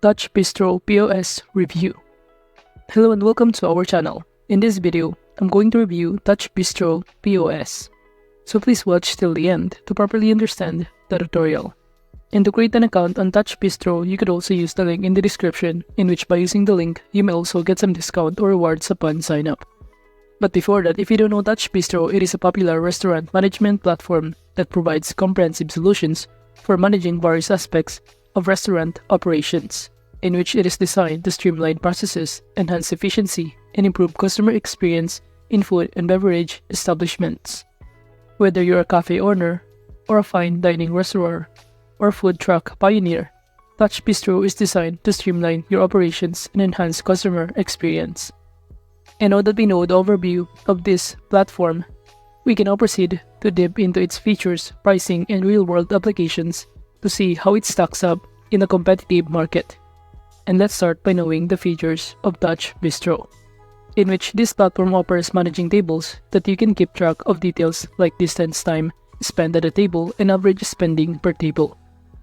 TouchBistro POS review. Hello and welcome to our channel. In this video, I'm going to review TouchBistro POS. So please watch till the end to properly understand the tutorial. And to create an account on TouchBistro, you could also use the link in the description, in which by using the link, you may also get some discount or rewards upon sign up. But before that, if you don't know TouchBistro, it is a popular restaurant management platform that provides comprehensive solutions for managing various aspects of restaurant operations, in which it is designed to streamline processes, enhance efficiency, and improve customer experience in food and beverage establishments. Whether you're a cafe owner, or a fine dining restaurant, or food truck pioneer, TouchBistro is designed to streamline your operations and enhance customer experience. And now that we know the overview of this platform, we can now proceed to dip into its features, pricing, and real-world applications to see how it stacks up in a competitive market. And let's start by knowing the features of TouchBistro, in which this platform offers managing tables that you can keep track of details like distance, time spent at a table, and average spending per table.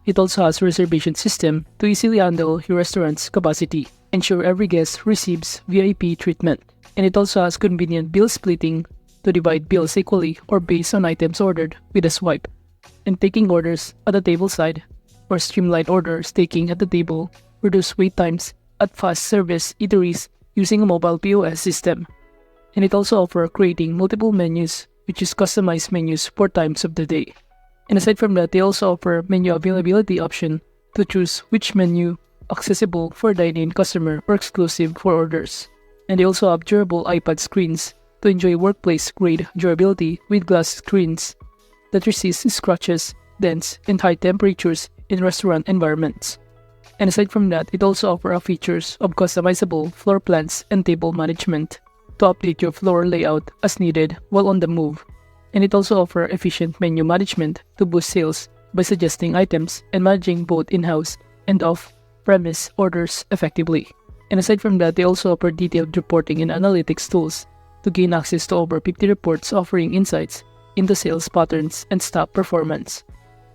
It also has a reservation system to easily handle your restaurant's capacity, ensure every guest receives VIP treatment. And it also has convenient bill splitting to divide bills equally or based on items ordered with a swipe, and taking orders at the table side or streamline orders taking at the table, reduce wait times at fast service eateries using a mobile POS system. And it also offers creating multiple menus, which is customized menus for times of the day. And aside from that, they also offer menu availability option to choose which menu accessible for dine-in customer or exclusive for orders. And they also have durable iPad screens to enjoy workplace-grade durability with glass screens that resist scratches, dents, and high temperatures in restaurant environments. And aside from that, it also offers features of customizable floor plans and table management to update your floor layout as needed while on the move. And it also offers efficient menu management to boost sales by suggesting items and managing both in-house and off-premise orders effectively. And aside from that, they also offer detailed reporting and analytics tools to gain access to over 50 reports offering insights into sales patterns and staff performance.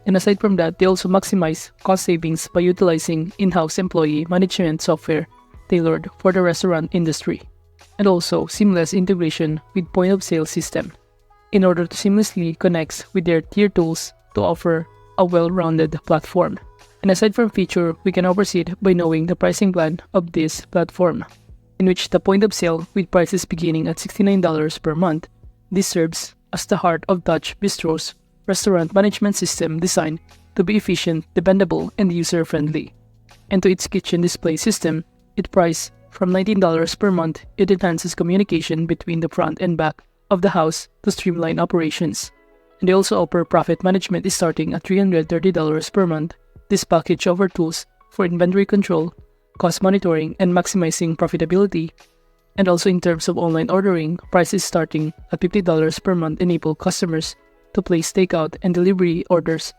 And aside from that, they also maximize cost savings by utilizing in-house employee management software tailored for the restaurant industry, and also seamless integration with point-of-sale system in order to seamlessly connect with their tier tools to offer a well-rounded platform. And aside from feature, we can now proceed by knowing the pricing plan of this platform, in which the point of sale with prices beginning at $69 per month. This serves as the heart of TouchBistro's restaurant management system designed to be efficient, dependable, and user-friendly. And to its kitchen display system, it priced from $19 per month. It enhances communication between the front and back of the house to streamline operations. And they also offer profit management starting at $330 per month. This package offers tools for inventory control, cost monitoring, and maximizing profitability. And also in terms of online ordering, prices starting at $50 per month enable customers to place takeout and delivery orders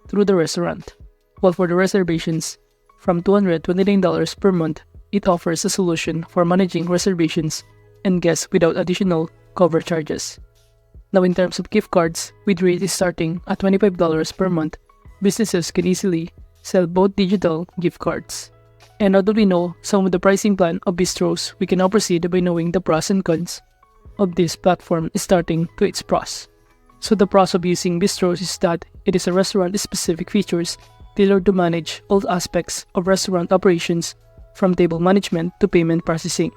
through the restaurant. While for the reservations, from $229 per month, it offers a solution for managing reservations and guests without additional cover charges. Now in terms of gift cards, with rates starting at $25 per month, businesses can easily sell both digital gift cards. And now that we know some of the pricing plan of bistros, we can now proceed by knowing the pros and cons of this platform, starting to its pros. So the pros of using bistros is that it is a restaurant-specific features tailored to manage all aspects of restaurant operations from table management to payment processing.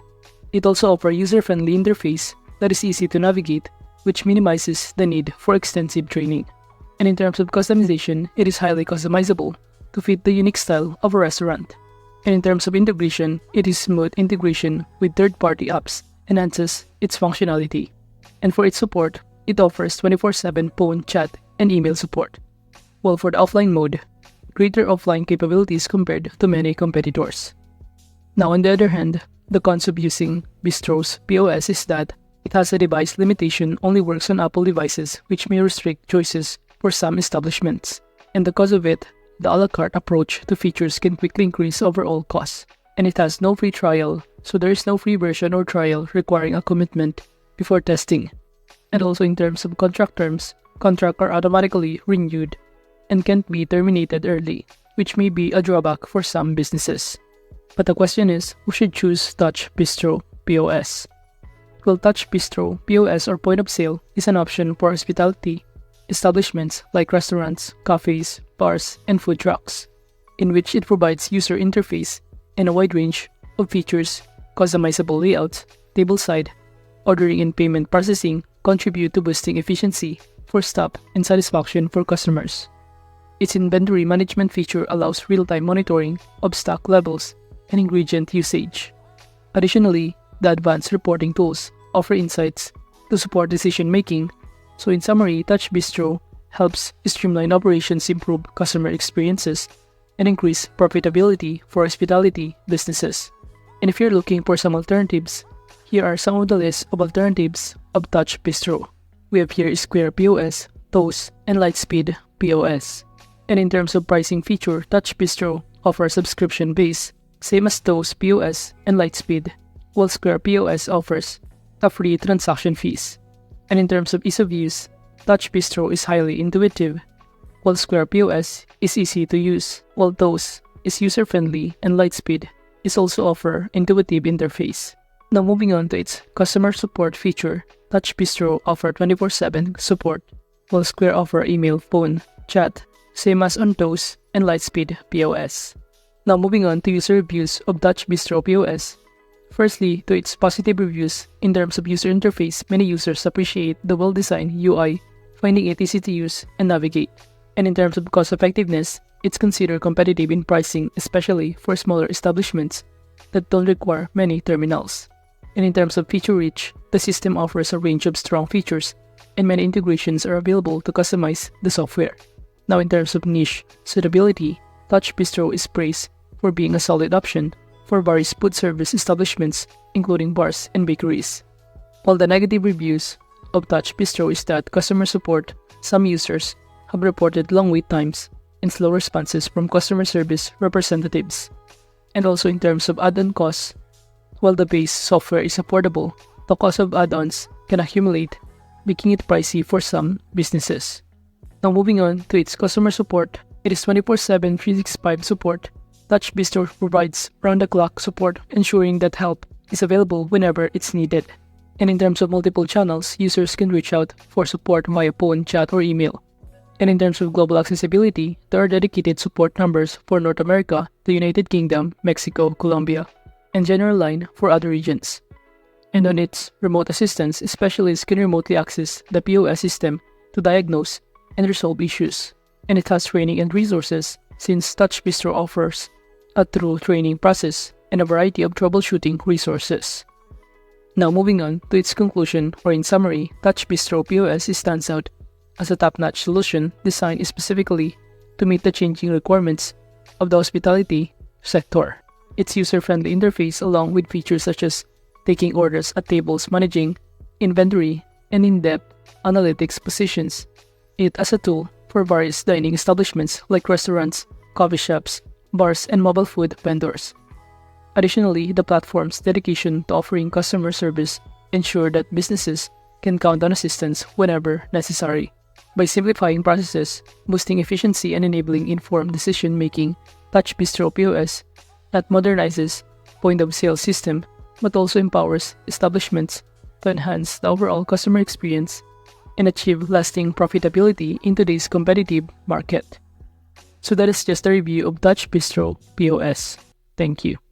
It also offers a user-friendly interface that is easy to navigate, which minimizes the need for extensive training. And in terms of customization, it is highly customizable to fit the unique style of a restaurant. And in terms of integration, it is smooth integration with third-party apps enhances its functionality. And for its support, it offers 24/7 phone, chat, and email support. While for the offline mode, greater offline capabilities compared to many competitors. Now on the other hand, the cons of using Bistro's POS is that it has a device limitation, only works on Apple devices, which may restrict choices for some establishments. And because of it, the a la carte approach to features can quickly increase overall costs. And it has no free trial, so there is no free version or trial requiring a commitment before testing. And also in terms of contract terms, contracts are automatically renewed and can't be terminated early, which may be a drawback for some businesses. But the question is, who should choose TouchBistro POS? Well, TouchBistro POS or point of sale is an option for hospitality establishments like restaurants, cafes, bars, and food trucks, in which it provides user interface and a wide range of features, customizable layouts, tableside, ordering and payment processing contribute to boosting efficiency for staff and satisfaction for customers. Its inventory management feature allows real-time monitoring of stock levels and ingredient usage. Additionally, the advanced reporting tools offer insights to support decision-making. So in summary, TouchBistro helps streamline operations, improve customer experiences, and increase profitability for hospitality businesses. And if you're looking for some alternatives, here are some of the list of alternatives of TouchBistro. We have here Square POS, TOS, and Lightspeed POS. And in terms of pricing feature, TouchBistro offers subscription base, same as TOS POS and Lightspeed, while Square POS offers a free transaction fees. And in terms of ease of use, TouchBistro is highly intuitive, while Square POS is easy to use, while TOS is user-friendly and Lightspeed is also offer intuitive interface. Now moving on to its customer support feature, TouchBistro offer 24/7 support, while Square offer email, phone, chat, same as on TOS and Lightspeed POS. Now moving on to user reviews of TouchBistro POS. Firstly, to its positive reviews, in terms of user interface, many users appreciate the well-designed UI, finding it easy to use and navigate. And in terms of cost effectiveness, it's considered competitive in pricing, especially for smaller establishments that don't require many terminals. And in terms of feature reach, the system offers a range of strong features, and many integrations are available to customize the software. Now in terms of niche suitability, TouchBistro is praised for being a solid option for various food service establishments, including bars and bakeries. While the negative reviews of TouchBistro is that customer support, some users have reported long wait times and slow responses from customer service representatives. And also in terms of add-on costs, while the base software is affordable, the cost of add-ons can accumulate, making it pricey for some businesses. Now moving on to its customer support, it is 24/7 365 support. TouchBistro provides round-the-clock support, ensuring that help is available whenever it's needed. And in terms of multiple channels, users can reach out for support via phone, chat, or email. And in terms of global accessibility, there are dedicated support numbers for North America, the United Kingdom, Mexico, Colombia, and general line for other regions. And on its remote assistance, specialists can remotely access the POS system to diagnose and resolve issues. And it has training and resources, since TouchBistro offers a thorough training process and a variety of troubleshooting resources. Now moving on to its conclusion, or in summary, TouchBistro POS stands out as a top-notch solution designed specifically to meet the changing requirements of the hospitality sector. Its user-friendly interface, along with features such as taking orders at tables, managing inventory, and in-depth analytics, positions it as a tool for various dining establishments like restaurants, coffee shops, bars, and mobile food vendors. Additionally, the platform's dedication to offering customer service ensure that businesses can count on assistance whenever necessary. By simplifying processes, boosting efficiency, and enabling informed decision-making, TouchBistro POS not modernizes point-of-sale system, but also empowers establishments to enhance the overall customer experience and achieve lasting profitability in today's competitive market. So that is just a review of TouchBistro POS. Thank you.